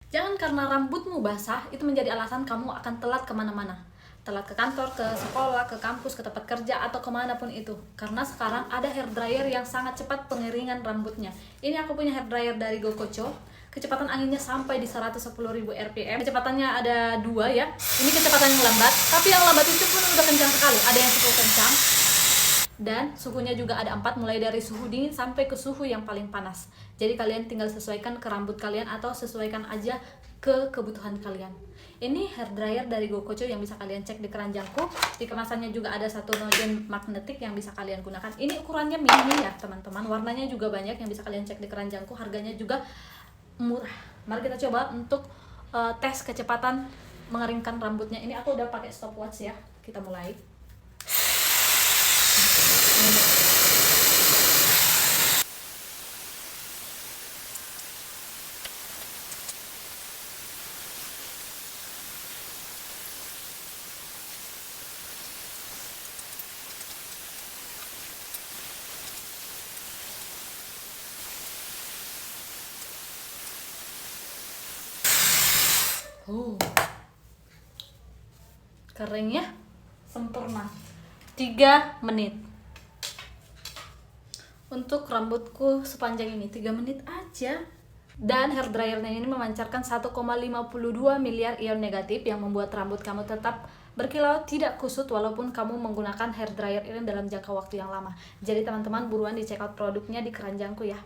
Jangan karena rambutmu basah itu menjadi alasan kamu akan telat kemana-mana. Telat ke kantor, ke sekolah, ke kampus, ke tempat kerja, atau kemanapun itu. Karena sekarang ada hair dryer yang sangat cepat pengeringan rambutnya. Ini aku punya hair dryer dari Gokocho. Kecepatan anginnya sampai di 110.000 rpm. Kecepatannya ada dua ya. Ini kecepatan yang lambat, tapi yang lambat itu pun udah kencang sekali. Ada yang cukup kencang. Dan suhunya juga ada 4, mulai dari suhu dingin sampai ke suhu yang paling panas. Jadi kalian tinggal sesuaikan ke rambut kalian atau sesuaikan aja ke kebutuhan kalian. Ini hair dryer dari Gokocho yang bisa kalian cek di keranjangku. Di kemasannya juga ada satu noden magnetik yang bisa kalian gunakan. Ini ukurannya mini ya teman-teman. Warnanya juga banyak yang bisa kalian cek di keranjangku. Harganya juga murah. Mari kita coba untuk tes kecepatan mengeringkan rambutnya. Ini aku udah pakai stopwatch ya. Kita mulai. Keringnya sempurna 3 menit. Untuk rambutku sepanjang ini 3 menit aja. Dan hair dryernya ini memancarkan 1,52 miliar ion negatif yang membuat rambut kamu tetap berkilau, tidak kusut walaupun kamu menggunakan hair dryer ini dalam jangka waktu yang lama. Jadi teman-teman buruan di check out produknya di keranjangku ya.